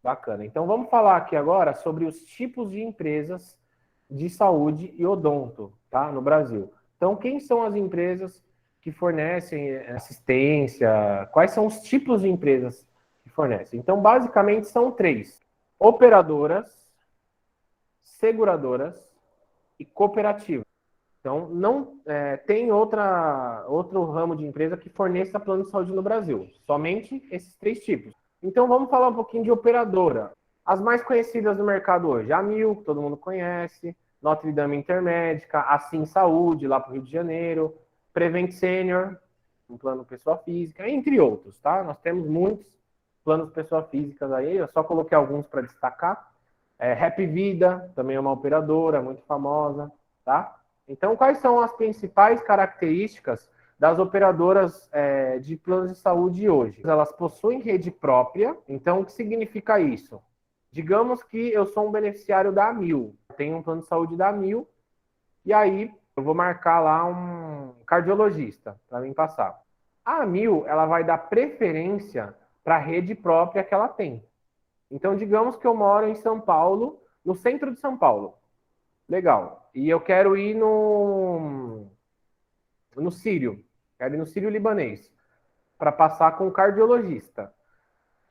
Bacana. Então vamos falar aqui agora sobre os tipos de empresas de saúde e odonto, tá? No Brasil. Então, quem são as empresas que fornecem assistência? Quais são os tipos de empresas que fornecem? Então, basicamente, são três: operadoras, seguradoras e cooperativas. Então, não tem outro ramo de empresa que forneça plano de saúde no Brasil. Somente esses três tipos. Então, vamos falar um pouquinho de operadora. As mais conhecidas do mercado hoje: a Mil, que todo mundo conhece, Notre Dame Intermédica, Assim Saúde, lá para o Rio de Janeiro, Prevent Senior, um plano pessoa física, entre outros, tá? Nós temos muitos planos pessoa físicas aí, eu só coloquei alguns para destacar. Happy Vida, também é uma operadora muito famosa, tá? Então, quais são as principais características das operadoras de planos de saúde hoje? Elas possuem rede própria. Então, o que significa isso? Digamos que eu sou um beneficiário da Mil, tenho um plano de saúde da Mil, e aí eu vou marcar lá um cardiologista para mim passar. A Mil, ela vai dar preferência para a rede própria que ela tem. Então, digamos que eu moro em São Paulo, no centro de São Paulo. Legal. E eu quero ir no Sírio. Quero ir no Sírio Libanês para passar com o cardiologista.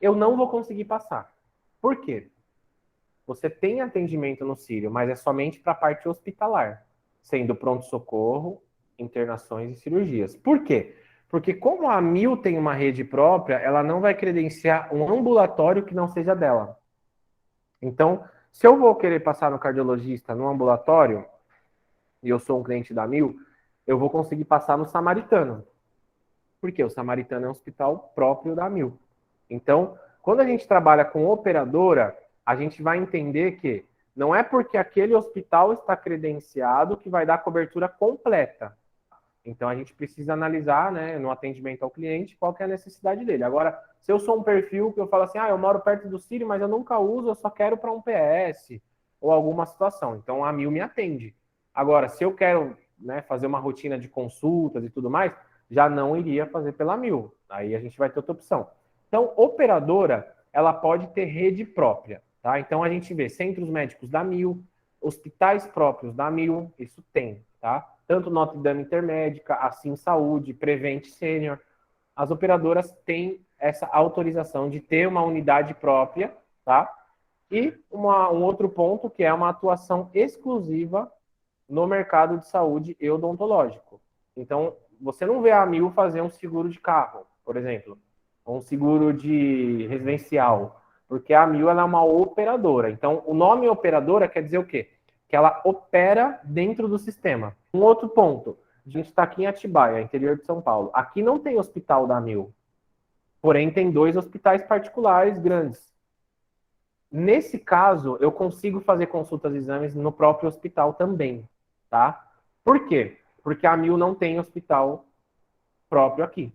Eu não vou conseguir passar. Por quê? Você tem atendimento no Sírio, mas é somente para a parte hospitalar, sendo pronto-socorro, internações e cirurgias. Por quê? Porque como a Mil tem uma rede própria, ela não vai credenciar um ambulatório que não seja dela. Então, se eu vou querer passar no cardiologista no ambulatório, e eu sou um cliente da Mil, eu vou conseguir passar no Samaritano. Porque o Samaritano é um hospital próprio da Mil. Então, quando a gente trabalha com operadora, a gente vai entender que não é porque aquele hospital está credenciado que vai dar cobertura completa. Então, a gente precisa analisar, né, no atendimento ao cliente, qual que é a necessidade dele. Agora, se eu sou um perfil que eu falo assim, eu moro perto do Sírio, mas eu nunca uso, eu só quero para um PS ou alguma situação. Então, a Mil me atende. Agora, se eu quero, né, fazer uma rotina de consultas e tudo mais, já não iria fazer pela Mil. Aí a gente vai ter outra opção. Então, operadora, ela pode ter rede própria, tá? Então, a gente vê centros médicos da Mil, hospitais próprios da Mil, isso tem, tá? Tanto Notre Dame Intermédica, Assim Saúde, Prevent Senior, as operadoras têm essa autorização de ter uma unidade própria, tá? E um outro ponto que é uma atuação exclusiva no mercado de saúde e odontológico. Então, você não vê a Mil fazer um seguro de carro, por exemplo, ou um seguro de residencial, porque a Mil ela é uma operadora. Então, o nome operadora quer dizer o quê? Que ela opera dentro do sistema. Um outro ponto, a gente está aqui em Atibaia, interior de São Paulo. Aqui não tem hospital da Mil, porém tem dois hospitais particulares grandes. Nesse caso, eu consigo fazer consultas e exames no próprio hospital também, tá? Por quê? Porque a Mil não tem hospital próprio aqui.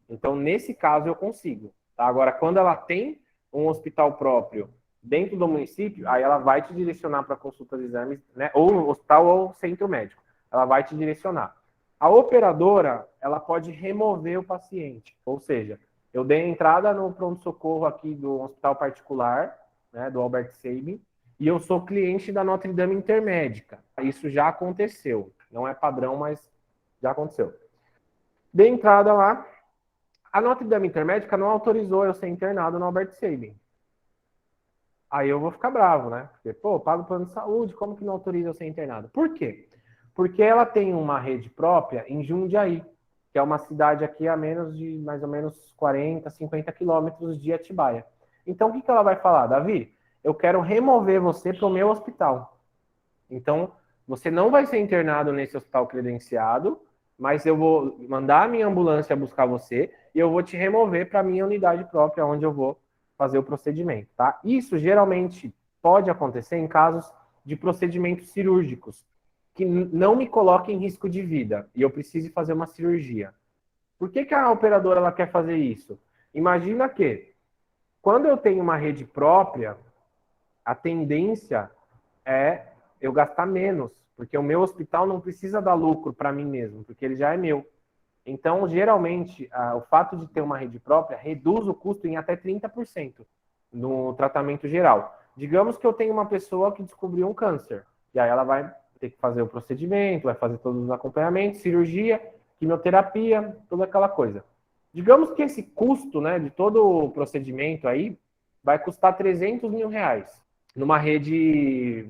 Então, nesse caso, eu consigo. Tá? Agora, quando ela tem um hospital próprio dentro do município, aí ela vai te direcionar para consultas e exames, né? Ou hospital ou centro médico. Ela vai te direcionar. A operadora, ela pode remover o paciente. Ou seja, eu dei entrada no pronto-socorro aqui do hospital particular, né, do Albert Sabin, e eu sou cliente da Notre Dame Intermédica. Isso já aconteceu. Não é padrão, mas já aconteceu. Dei entrada lá, a Notre Dame Intermédica não autorizou eu ser internado no Albert Sabin. Aí eu vou ficar bravo, né? Porque, pô, eu pago plano de saúde, como que não autoriza eu ser internado? Por quê? Porque ela tem uma rede própria em Jundiaí, que é uma cidade aqui a menos de mais ou menos 40, 50 quilômetros de Atibaia. Então, o que ela vai falar? Davi, eu quero remover você para o meu hospital. Então, você não vai ser internado nesse hospital credenciado, mas eu vou mandar a minha ambulância buscar você e eu vou te remover para a minha unidade própria, onde eu vou fazer o procedimento, tá? Isso geralmente pode acontecer em casos de procedimentos cirúrgicos que não me coloquem em risco de vida e eu precise fazer uma cirurgia. Por que a operadora ela quer fazer isso? Imagina que quando eu tenho uma rede própria, a tendência é eu gastar menos, porque o meu hospital não precisa dar lucro para mim mesmo, porque ele já é meu. Então, geralmente, o fato de ter uma rede própria reduz o custo em até 30%. no tratamento geral. Digamos que eu tenho uma pessoa que descobriu um câncer, e aí ela vai ter que fazer o procedimento, vai fazer todos os acompanhamentos, cirurgia, quimioterapia, toda aquela coisa. Digamos que esse custo, né, de todo o procedimento aí vai custar 300 mil reais numa rede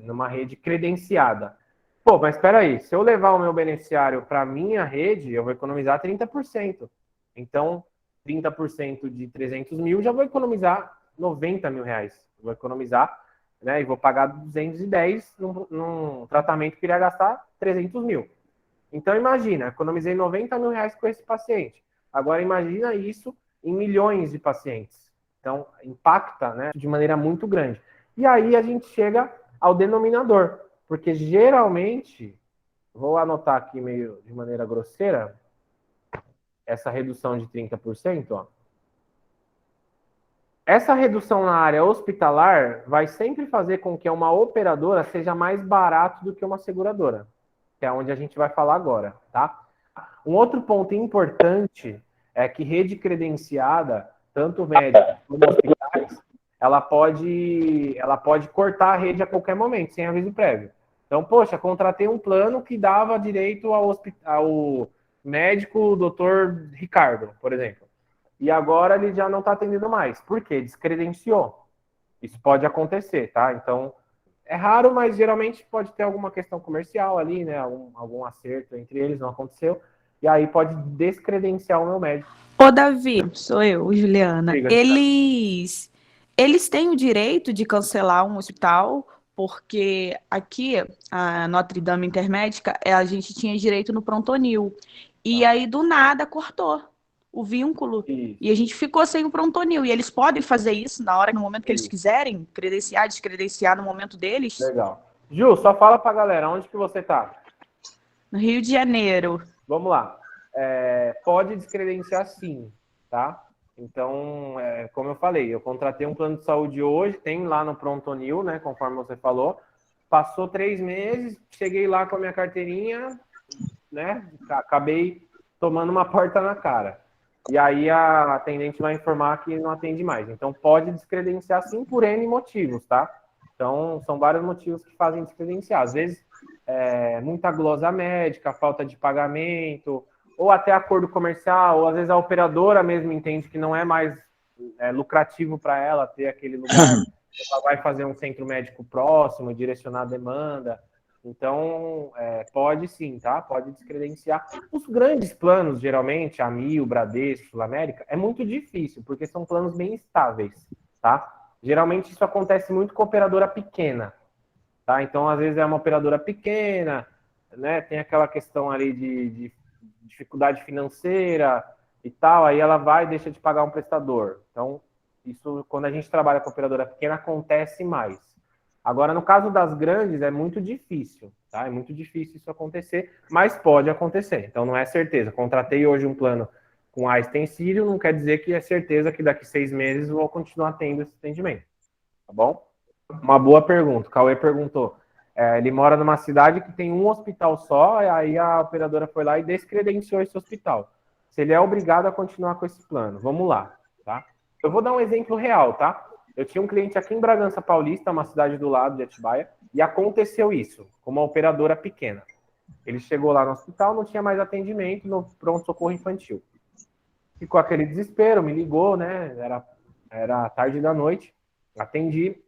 credenciada. Pô, mas espera aí, se eu levar o meu beneficiário para a minha rede, eu vou economizar 30%. Então, 30% de 300 mil, já vou economizar 90 mil reais. Vou economizar, né, e vou pagar 210 num tratamento que iria gastar 300 mil. Então, imagina, economizei 90 mil reais com esse paciente. Agora, imagina isso em milhões de pacientes. Então, impacta, né, de maneira muito grande. E aí a gente chega ao denominador, porque geralmente, vou anotar aqui meio de maneira grosseira, essa redução de 30%, ó. Essa redução na área hospitalar vai sempre fazer com que uma operadora seja mais barato do que uma seguradora, que é onde a gente vai falar agora, tá? Um outro ponto importante é que rede credenciada, tanto médicos como hospitais, ela pode cortar a rede a qualquer momento, sem aviso prévio. Então, poxa, contratei um plano que dava direito ao médico doutor Ricardo, por exemplo. E agora ele já não está atendendo mais. Por quê? Descredenciou. Isso pode acontecer, tá? Então, é raro, mas geralmente pode ter alguma questão comercial ali, né? Algum acerto entre eles, não aconteceu. E aí pode descredenciar o meu médico. Ô, Davi, sou eu, Juliana. Diga. Eles têm o direito de cancelar um hospital, porque aqui, a Notre Dame Intermédica, a gente tinha direito no Prontonil. E aí, do nada, cortou o vínculo. Isso, E a gente ficou sem o Prontonil. E eles podem fazer isso na hora, no momento que eles isso. quiserem, credenciar, descredenciar no momento deles? Legal. Ju, só fala pra galera, onde que você tá? No Rio de Janeiro. Vamos lá. Pode descredenciar sim, tá? Então, como eu falei, eu contratei um plano de saúde hoje, tem lá no Prontonil, né? Conforme você falou. Passou 3 meses, cheguei lá com a minha carteirinha, né? Acabei tomando uma porta na cara. E aí a atendente vai informar que não atende mais. Então, pode descredenciar sim por N motivos, tá? Então, são vários motivos que fazem descredenciar. Às vezes, muita glosa médica, falta de pagamento, ou até acordo comercial, ou às vezes a operadora mesmo entende que não é mais lucrativo para ela ter aquele lugar, ela vai fazer um centro médico próximo, direcionar a demanda. Então, pode sim, tá? Pode descredenciar. Os grandes planos, geralmente, a Amil, Bradesco, Sul América, é muito difícil, porque são planos bem estáveis, tá? Geralmente isso acontece muito com operadora pequena, tá? Então, às vezes é uma operadora pequena, né? Tem aquela questão ali de dificuldade financeira e tal, aí ela vai e deixa de pagar um prestador. Então, isso, quando a gente trabalha com operadora pequena, acontece mais. Agora, no caso das grandes, é muito difícil, tá? É muito difícil isso acontecer, mas pode acontecer. Então, não é certeza. Contratei hoje um plano com a Extensírio, não quer dizer que é certeza que daqui 6 meses vou continuar tendo esse atendimento, tá bom? Uma boa pergunta. O Cauê perguntou. Ele mora numa cidade que tem um hospital só, aí a operadora foi lá e descredenciou esse hospital. Se ele é obrigado a continuar com esse plano. Vamos lá, tá? Eu vou dar um exemplo real, tá? Eu tinha um cliente aqui em Bragança Paulista, uma cidade do lado de Atibaia, e aconteceu isso, com uma operadora pequena. Ele chegou lá no hospital, não tinha mais atendimento no pronto-socorro infantil. Ficou aquele desespero, me ligou, né? Era tarde da noite, atendi.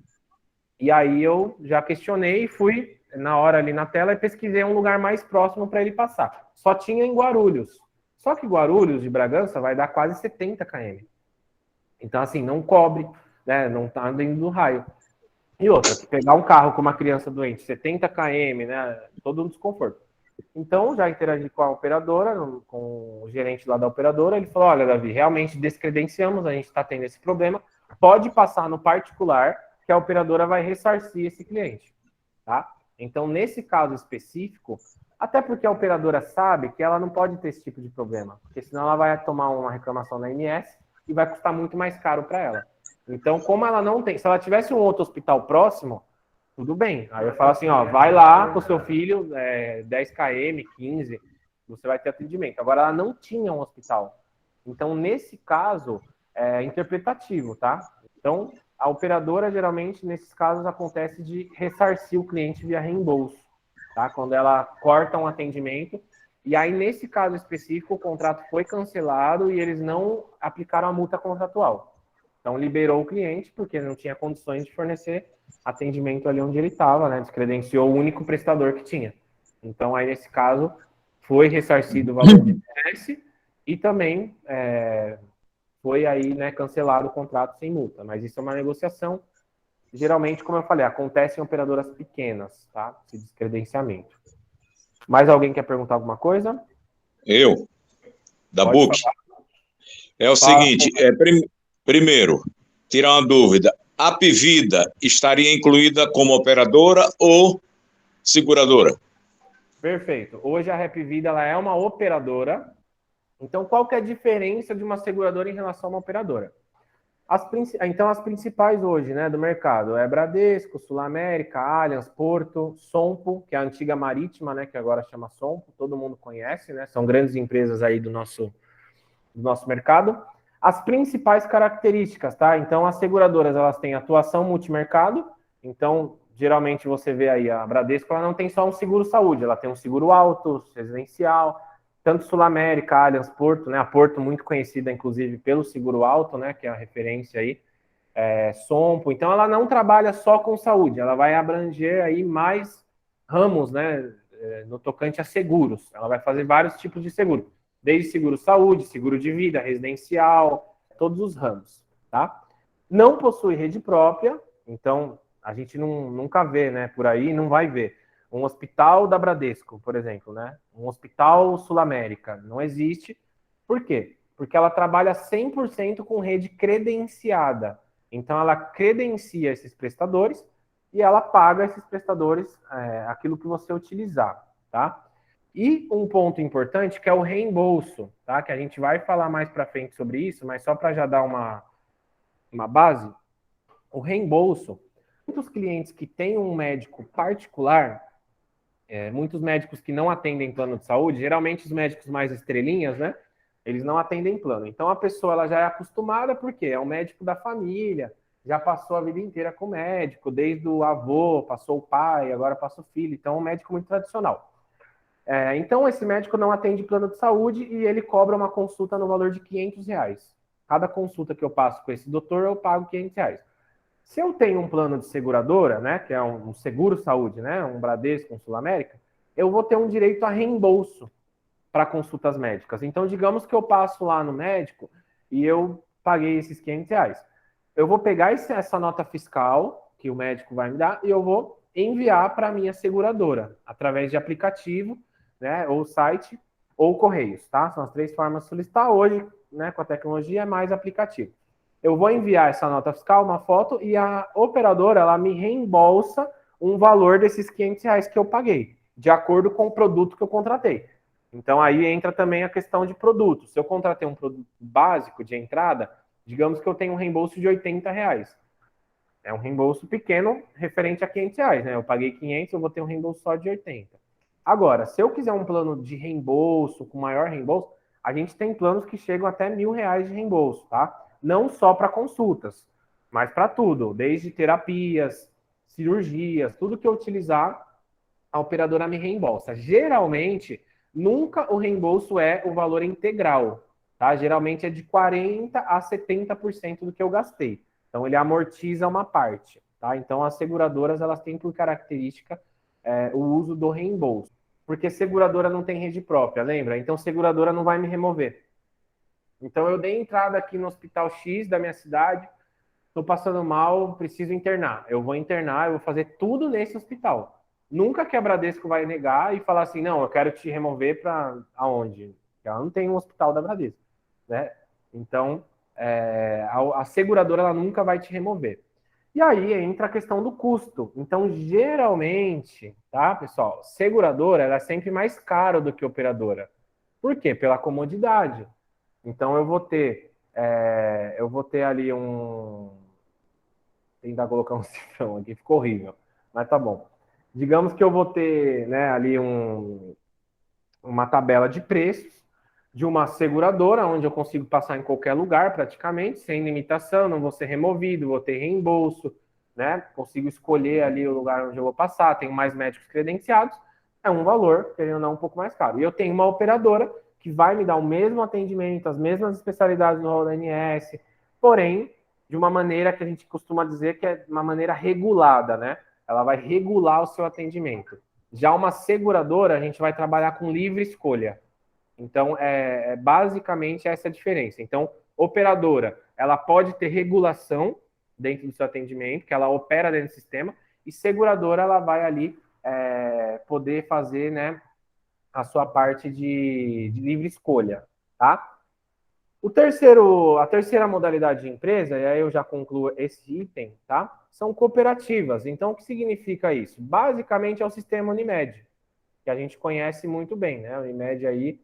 E aí eu já questionei e fui na hora ali na tela e pesquisei um lugar mais próximo para ele passar. Só tinha em Guarulhos. Só que Guarulhos de Bragança vai dar quase 70 km. Então, assim, não cobre, né? Não tá dentro do raio. E outra, pegar um carro com uma criança doente, 70 km, né? Todo um desconforto. Então, já interagi com a operadora, com o gerente lá da operadora, ele falou, olha, Davi, realmente descredenciamos, a gente está tendo esse problema, pode passar no particular, que a operadora vai ressarcir esse cliente, tá? Então, nesse caso específico, até porque a operadora sabe que ela não pode ter esse tipo de problema, porque senão ela vai tomar uma reclamação na ANS e vai custar muito mais caro para ela. Então, como ela não tem, se ela tivesse um outro hospital próximo, tudo bem. Aí eu falo assim, ó, vai lá com o seu filho, 10 km, 15, você vai ter atendimento. Agora, ela não tinha um hospital. Então, nesse caso, é interpretativo, tá? Então, a operadora, geralmente, nesses casos, acontece de ressarcir o cliente via reembolso, tá? Quando ela corta um atendimento, e aí, nesse caso específico, o contrato foi cancelado e eles não aplicaram a multa contratual. Então, liberou o cliente, porque não tinha condições de fornecer atendimento ali onde ele estava, né? Descredenciou o único prestador que tinha. Então, aí, nesse caso, foi ressarcido o valor de ICMS e também foi aí, né, cancelado o contrato sem multa. Mas isso é uma negociação. Geralmente, como eu falei, acontece em operadoras pequenas, tá? Esse descredenciamento. Mais alguém quer perguntar alguma coisa? Eu, da Pode Book. falar. É o Fala. seguinte, primeiro, tirar uma dúvida. A Apvida estaria incluída como operadora ou seguradora? Perfeito. Hoje a Rap Vida ela é uma operadora. Então, qual que é a diferença de uma seguradora em relação a uma operadora? Então, as principais hoje, né, do mercado é Bradesco, Sul América, Allianz, Porto, Sompo, que é a antiga Marítima, né, que agora chama Sompo, todo mundo conhece, né, são grandes empresas aí do nosso mercado. As principais características, tá? Então, as seguradoras, elas têm atuação multimercado. Então, geralmente você vê aí a Bradesco, ela não tem só um seguro saúde, ela tem um seguro auto, residencial, tanto Sul América, Allianz, Porto, né? A Porto muito conhecida, inclusive, pelo seguro auto, né? Que é a referência aí, Sompo. Então, ela não trabalha só com saúde, ela vai abranger aí mais ramos, né? No tocante a seguros. Ela vai fazer vários tipos de seguro, desde seguro saúde, seguro de vida, residencial, todos os ramos, tá? Não possui rede própria, então a gente nunca vê, né, por aí, não vai ver. Um hospital da Bradesco, por exemplo, né? Um hospital Sul América, não existe. Por quê? Porque ela trabalha 100% com rede credenciada. Então ela credencia esses prestadores e ela paga esses prestadores aquilo que você utilizar, tá? E um ponto importante que é o reembolso, tá? Que a gente vai falar mais para frente sobre isso, mas só para já dar uma base, o reembolso, muitos clientes que têm um médico particular, muitos médicos que não atendem plano de saúde, geralmente os médicos mais estrelinhas, né? Eles não atendem plano. Então a pessoa ela já é acostumada porque é um médico da família, já passou a vida inteira com o médico, desde o avô, passou o pai, agora passa o filho. Então é um médico muito tradicional. Então, esse médico não atende plano de saúde e ele cobra uma consulta no valor de R$ 500. Cada consulta que eu passo com esse doutor, eu pago R$ 500. Se eu tenho um plano de seguradora, né, que é um seguro saúde, né, um Bradesco, um Sul América, eu vou ter um direito a reembolso para consultas médicas. Então, digamos que eu passo lá no médico e eu paguei esses R$ 500. Eu vou pegar essa nota fiscal que o médico vai me dar e eu vou enviar para a minha seguradora, através de aplicativo, né, ou site, ou correios, tá? São as 3 formas de solicitar. Hoje, né, com a tecnologia, é mais aplicativo. Eu vou enviar essa nota fiscal, uma foto, e a operadora, ela me reembolsa um valor desses R$ 500 que eu paguei, de acordo com o produto que eu contratei. Então, aí entra também a questão de produto. Se eu contratei um produto básico de entrada, digamos que eu tenho um reembolso de R$ 80. É um reembolso pequeno referente a R$ 500, né? Eu paguei 500, eu vou ter um reembolso só de 80. Agora, se eu quiser um plano de reembolso, com maior reembolso, a gente tem planos que chegam até R$ 1.000 de reembolso, tá? Não só para consultas, mas para tudo, desde terapias, cirurgias, tudo que eu utilizar, a operadora me reembolsa. Geralmente, nunca o reembolso é o valor integral, tá? Geralmente é de 40% a 70% do que eu gastei. Então, ele amortiza uma parte, tá? Então, as seguradoras, elas têm por característica o uso do reembolso. Porque seguradora não tem rede própria, lembra? Então, seguradora não vai me remover. Então, eu dei entrada aqui no hospital X da minha cidade, estou passando mal, preciso internar. Eu vou internar, eu vou fazer tudo nesse hospital. Nunca que a Bradesco vai negar e falar assim, não, eu quero te remover para aonde? Ela não tem um hospital da Bradesco, né? Então, a seguradora ela nunca vai te remover. E aí entra a questão do custo. Então, geralmente, tá, pessoal? Seguradora ela é sempre mais cara do que operadora. Por quê? Pela comodidade. Então, eu vou ter ali tentar colocar um cifrão aqui, ficou horrível, mas tá bom. Digamos que eu vou ter, né, ali uma tabela de preços, de uma seguradora, onde eu consigo passar em qualquer lugar, praticamente, sem limitação, não vou ser removido, vou ter reembolso, né? Consigo escolher ali o lugar onde eu vou passar, tenho mais médicos credenciados, é um valor, querendo ou não, um pouco mais caro. E eu tenho uma operadora que vai me dar o mesmo atendimento, as mesmas especialidades do rol da ANS, porém, de uma maneira que a gente costuma dizer que é uma maneira regulada, né? Ela vai regular o seu atendimento. Já uma seguradora, a gente vai trabalhar com livre escolha. Então, basicamente essa a diferença. Então, operadora, ela pode ter regulação dentro do seu atendimento, que ela opera dentro do sistema, e seguradora, ela vai ali poder fazer, né, a sua parte de livre escolha, tá? A terceira modalidade de empresa, e aí eu já concluo esse item, tá? São cooperativas. Então, o que significa isso? Basicamente é o sistema Unimed, que a gente conhece muito bem, né? A Unimed aí,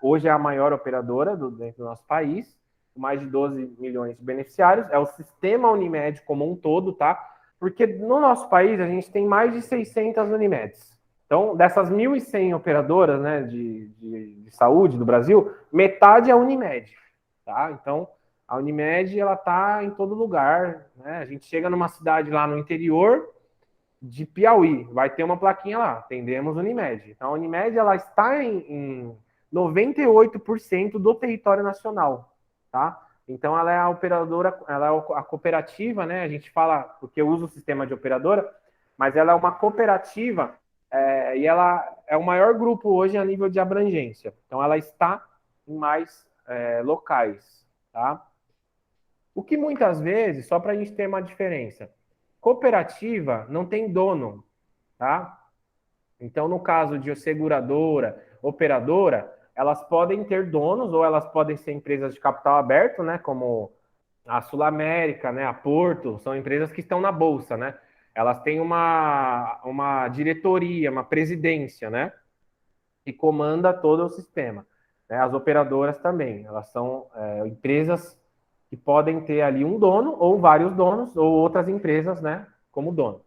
hoje é a maior operadora dentro do nosso país, com mais de 12 milhões de beneficiários. É o sistema Unimed como um todo, tá? Porque no nosso país a gente tem mais de 600 Unimeds. Então, dessas 1.100 operadoras, né, de saúde do Brasil, metade é a Unimed, tá? Então, a Unimed, ela tá em todo lugar, né? A gente chega numa cidade lá no interior de Piauí, vai ter uma plaquinha lá, atendemos Unimed. Então, a Unimed, ela está em 98% do território nacional, tá? Então, ela é a operadora, ela é a cooperativa, né? A gente fala, porque eu uso o sistema de operadora, mas ela é uma cooperativa e ela é o maior grupo hoje a nível de abrangência. Então, ela está em mais locais, tá? O que muitas vezes, só para a gente ter uma diferença, cooperativa não tem dono, tá? Então, no caso de seguradora, operadora, elas podem ter donos ou elas podem ser empresas de capital aberto, né? Como a Sul América, né? A Porto, são empresas que estão na bolsa, né? Elas têm uma diretoria, uma presidência, né? Que comanda todo o sistema. Né? As operadoras também, elas são empresas que podem ter ali um dono ou vários donos ou outras empresas, né? Como dono.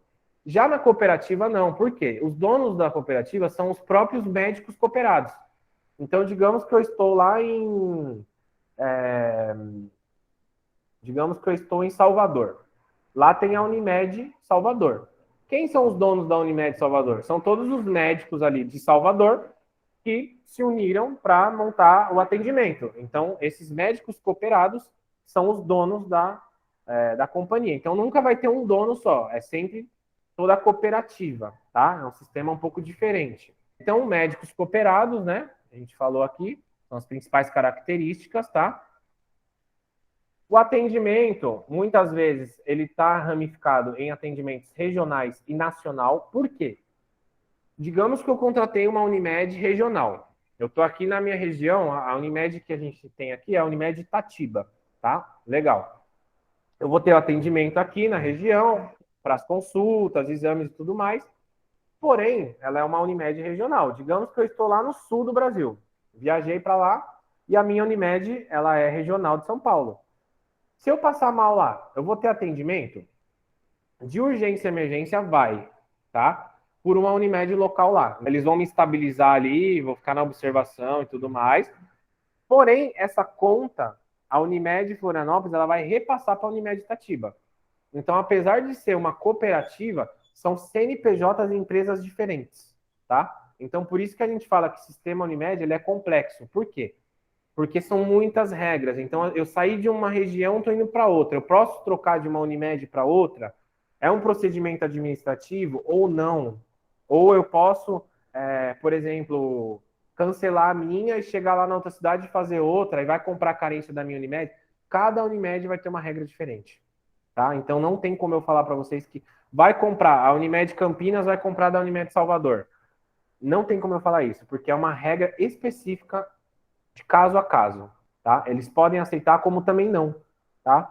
Já na cooperativa, não. Por quê? Os donos da cooperativa são os próprios médicos cooperados. Então, digamos que eu estou lá digamos que eu estou em Salvador. Lá tem a Unimed Salvador. Quem são os donos da Unimed Salvador? São todos os médicos ali de Salvador que se uniram para montar o atendimento. Então, esses médicos cooperados são os donos da companhia. Então, nunca vai ter um dono só, é sempre toda a cooperativa, tá? É um sistema um pouco diferente. Então, médicos cooperados, né? A gente falou aqui, são as principais características, tá? O atendimento, muitas vezes, ele está ramificado em atendimentos regionais e nacional. Por quê? Digamos que eu contratei uma Unimed regional. Eu estou aqui na minha região, a Unimed que a gente tem aqui é a Unimed Itatiba, tá? Legal. Eu vou ter o atendimento aqui na região, para as consultas, exames e tudo mais. Porém, ela é uma Unimed regional. Digamos que eu estou lá no sul do Brasil. Viajei para lá e a minha Unimed, ela é regional de São Paulo. Se eu passar mal lá, eu vou ter atendimento? De urgência e emergência, vai, tá? Por uma Unimed local lá. Eles vão me estabilizar ali, vou ficar na observação e tudo mais. Porém, essa conta, a Unimed Florianópolis, ela vai repassar para a Unimed Itatiba. Então, apesar de ser uma cooperativa, são CNPJs e empresas diferentes, tá? Então, por isso que a gente fala que o sistema Unimed ele é complexo. Por quê? Porque são muitas regras. Então, eu saí de uma região, estou indo para outra. Eu posso trocar de uma Unimed para outra? É um procedimento administrativo ou não? Ou eu posso, por exemplo, cancelar a minha e chegar lá na outra cidade e fazer outra, e vai comprar a carência da minha Unimed? Cada Unimed vai ter uma regra diferente. Tá? Então, não tem como eu falar para vocês que vai comprar, a Unimed Campinas vai comprar da Unimed Salvador. Não tem como eu falar isso, porque é uma regra específica de caso a caso, tá? Eles podem aceitar como também não, tá?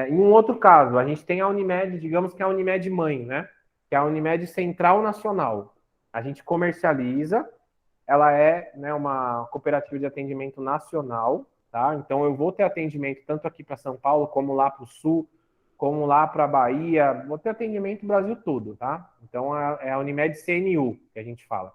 Em um outro caso, a gente tem a Unimed, digamos que é a Unimed mãe, né? Que é a Unimed Central Nacional. A gente comercializa, ela é, né, uma cooperativa de atendimento nacional, tá? Então eu vou ter atendimento tanto aqui para São Paulo, como lá para o Sul, como lá para a Bahia, vou ter atendimento no Brasil todo, tá? Então é a Unimed CNU, que a gente fala.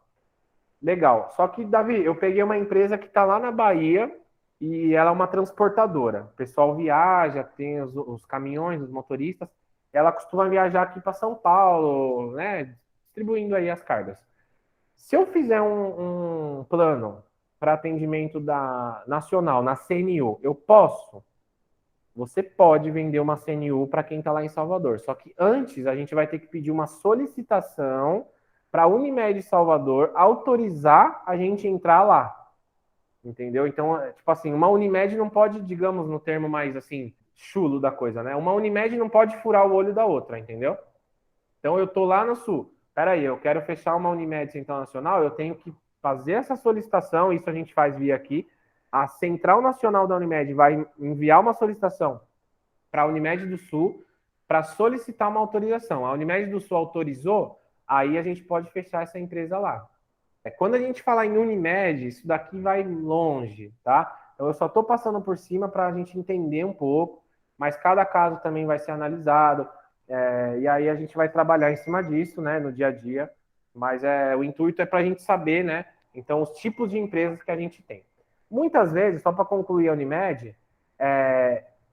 Legal. Só que, Davi, eu peguei uma empresa que está lá na Bahia e ela é uma transportadora. O pessoal viaja, tem os caminhões, os motoristas. Ela costuma viajar aqui para São Paulo, né? Distribuindo aí as cargas. Se eu fizer um plano para atendimento da nacional, na CNU, eu posso? Você pode vender uma CNU para quem está lá em Salvador. Só que antes a gente vai ter que pedir uma solicitação para a Unimed Salvador autorizar a gente entrar lá. Entendeu? Então, tipo assim, uma Unimed não pode, digamos, no termo mais assim, chulo da coisa, né? Uma Unimed não pode furar o olho da outra, entendeu? Então eu tô lá no Sul. Peraí, eu quero fechar uma Unimed Central Nacional, eu tenho que fazer essa solicitação, isso a gente faz via aqui. A Central Nacional da Unimed vai enviar uma solicitação para a Unimed do Sul para solicitar uma autorização. A Unimed do Sul autorizou, aí a gente pode fechar essa empresa lá. Quando a gente falar em Unimed, isso daqui vai longe, tá? Então eu só estou passando por cima para a gente entender um pouco, mas cada caso também vai ser analisado, e aí a gente vai trabalhar em cima disso, né, no dia a dia. Mas o intuito é para a gente saber, né? Então, os tipos de empresas que a gente tem. Muitas vezes, só para concluir a Unimed,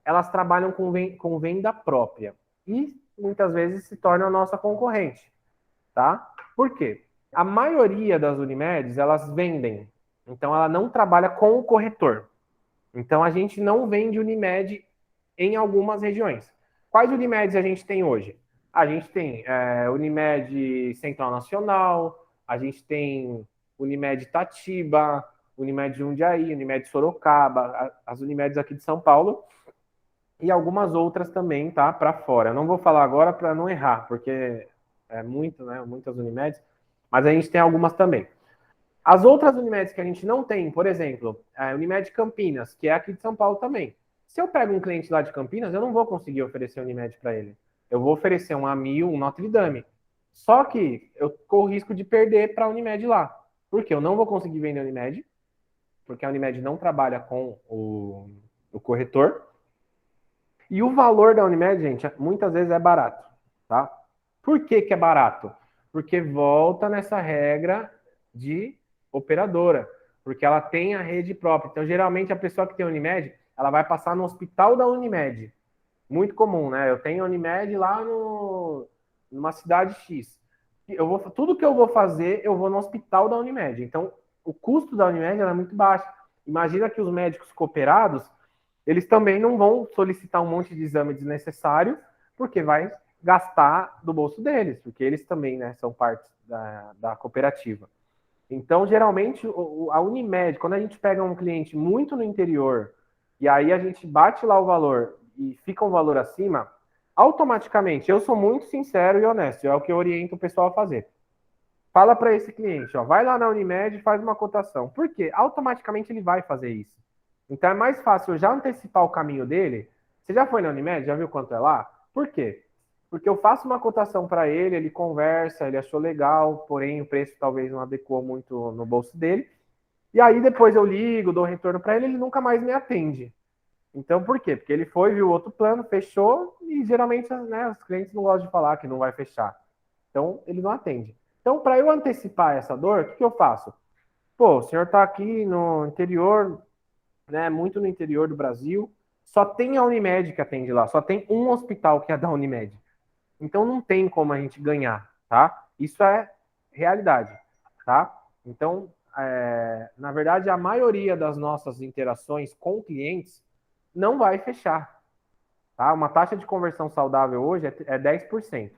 elas trabalham com venda própria e muitas vezes se tornam a nossa concorrente, tá? Por quê? A maioria das Unimedes, elas vendem. Então, ela não trabalha com o corretor. Então, a gente não vende Unimed em algumas regiões. Quais Unimedes a gente tem hoje? A gente tem Unimed Central Nacional, a gente tem Unimed Itatiba, Unimed Jundiaí, Unimed Sorocaba, as Unimedes aqui de São Paulo e algumas outras também, tá? Para fora. Eu não vou falar agora para não errar, porque é muito, né? Muitas Unimedes, mas a gente tem algumas também. As outras Unimedes que a gente não tem, por exemplo, a Unimed Campinas, que é aqui de São Paulo também. Se eu pego um cliente lá de Campinas, eu não vou conseguir oferecer Unimed para ele. Eu vou oferecer um Amil, um Notre Dame. Só que eu corro risco de perder para a Unimed lá. Por quê? Eu não vou conseguir vender a Unimed, porque a Unimed não trabalha com o corretor. E o valor da Unimed, gente, muitas vezes é barato, tá? Por que que é barato? Porque volta nessa regra de operadora, porque ela tem a rede própria. Então, geralmente, a pessoa que tem Unimed, ela vai passar no hospital da Unimed. Muito comum, né? Eu tenho Unimed lá numa cidade X. Tudo que eu vou fazer, eu vou no hospital da Unimed. Então, o custo da Unimed é muito baixo. Imagina que os médicos cooperados, eles também não vão solicitar um monte de exame desnecessário, porque vai gastar do bolso deles, porque eles também, né, são parte da cooperativa. Então, geralmente, a Unimed, quando a gente pega um cliente muito no interior, e aí a gente bate lá o valor e fica um valor acima, automaticamente, eu sou muito sincero e honesto, é o que eu oriento o pessoal a fazer. Fala para esse cliente, ó, vai lá na Unimed e faz uma cotação. Por quê? Automaticamente ele vai fazer isso. Então é mais fácil eu já antecipar o caminho dele. Você já foi na Unimed? Já viu quanto é lá? Por quê? Porque eu faço uma cotação para ele, ele conversa, ele achou legal, porém o preço talvez não adequou muito no bolso dele. E aí depois eu ligo, dou retorno para ele, ele nunca mais me atende. Então por quê? Porque ele foi, viu outro plano, fechou, e geralmente, né, os clientes não gostam de falar que não vai fechar. Então ele não atende. Então, para eu antecipar essa dor, o que eu faço? Pô, o senhor está aqui no interior, né, muito no interior do Brasil, só tem a Unimed que atende lá, só tem um hospital que é da Unimed. Então não tem como a gente ganhar, tá? Isso é realidade, tá? Então, na verdade, a maioria das nossas interações com clientes não vai fechar, tá? Uma taxa de conversão saudável hoje é 10%.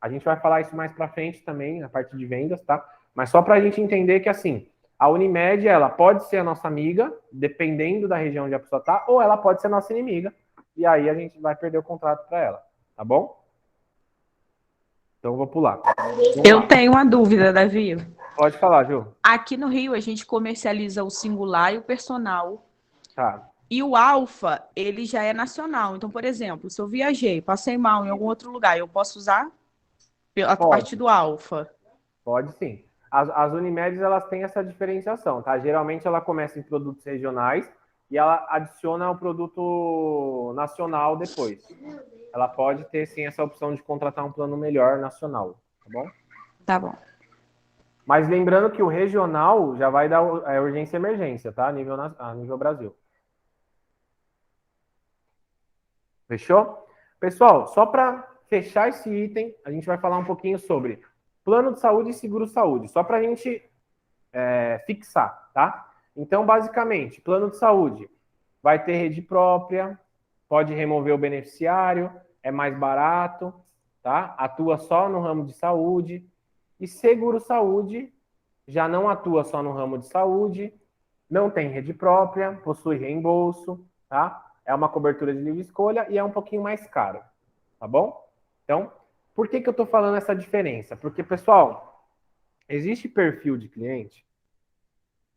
A gente vai falar isso mais para frente também, na parte de vendas, tá? Mas só para a gente entender que, assim, a Unimed, ela pode ser a nossa amiga, dependendo da região onde a pessoa está, ou ela pode ser a nossa inimiga, e aí a gente vai perder o contrato para ela, tá bom? Então eu vou pular. Eu tenho uma dúvida, Davi. Pode falar, Ju. Aqui no Rio, a gente comercializa o singular e o personal. Tá. E o alfa, ele já é nacional. Então, por exemplo, se eu viajei, passei mal em algum outro lugar, eu posso usar a partir do alfa? Pode sim. As Unimedes, elas têm essa diferenciação, tá? Geralmente ela começa em produtos regionais e ela adiciona o produto nacional depois. Ela pode ter sim essa opção de contratar um plano melhor nacional, tá bom? Tá bom. Mas lembrando que o regional já vai dar urgência e emergência, tá? A nível Brasil. Fechou? Pessoal, só para fechar esse item, a gente vai falar um pouquinho sobre plano de saúde e seguro-saúde, só para a gente fixar, tá? Então, basicamente, plano de saúde vai ter rede própria, pode remover o beneficiário, é mais barato, tá? Atua só no ramo de saúde. E seguro-saúde já não atua só no ramo de saúde, não tem rede própria, possui reembolso, tá? É uma cobertura de livre escolha e é um pouquinho mais caro, tá bom? Então, por que eu estou falando essa diferença? Porque, pessoal, existe perfil de cliente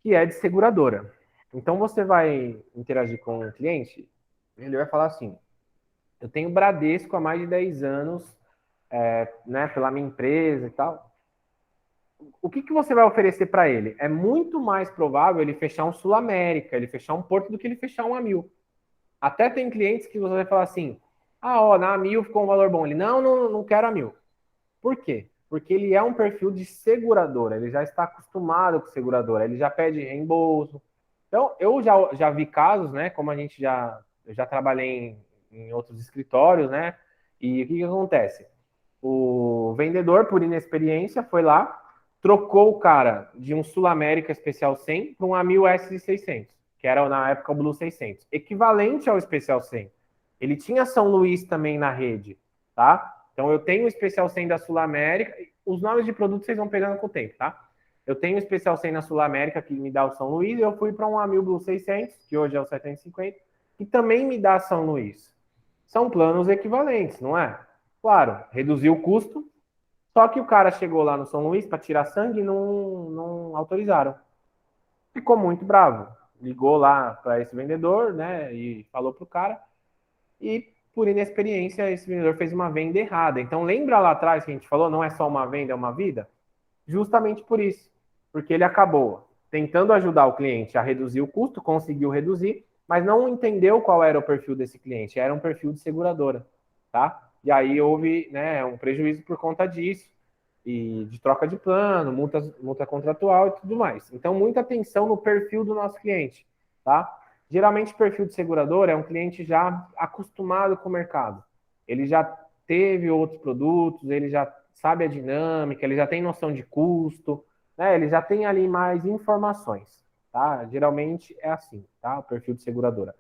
que é de seguradora. Então, você vai interagir com um cliente, ele vai falar assim, eu tenho Bradesco há mais de 10 anos, né, pela minha empresa e tal. O que você vai oferecer para ele? É muito mais provável ele fechar um Sul América, ele fechar um Porto, do que ele fechar um Amil. Até tem clientes que você vai falar assim, na Amil ficou um valor bom. Ele, não quero Amil. Por quê? Porque ele é um perfil de seguradora, ele já está acostumado com seguradora, ele já pede reembolso. Então, eu já vi casos, né, como eu já trabalhei em outros escritórios, né, e o que acontece? O vendedor, por inexperiência, foi lá, trocou o cara de um Sul América Especial 100 para um Amil S600, que era na época o Blue 600, equivalente ao Especial 100. Ele tinha São Luís também na rede, tá? Então eu tenho o Especial 100 da Sul América, os nomes de produtos vocês vão pegando com o tempo, tá? Eu tenho o Especial 100 na Sul América, que me dá o São Luís, e eu fui para um Amil Blue 600, que hoje é o 750, que também me dá São Luís. São planos equivalentes, não é? Claro, reduziu o custo, só que o cara chegou lá no São Luís para tirar sangue e não autorizaram. Ficou muito bravo. Ligou lá para esse vendedor, né, e falou pro cara. E, por inexperiência, esse vendedor fez uma venda errada. Então, lembra lá atrás que a gente falou, não é só uma venda, é uma vida? Justamente por isso. Porque ele acabou tentando ajudar o cliente a reduzir o custo, conseguiu reduzir, mas não entendeu qual era o perfil desse cliente. Era um perfil de seguradora, tá? E aí houve, né, um prejuízo por conta disso, e de troca de plano, multa contratual e tudo mais. Então, muita atenção no perfil do nosso cliente, tá? Geralmente, o perfil de seguradora é um cliente já acostumado com o mercado. Ele já teve outros produtos, ele já sabe a dinâmica, ele já tem noção de custo, né? Ele já tem ali mais informações, tá? Geralmente é assim, tá? O perfil de seguradora.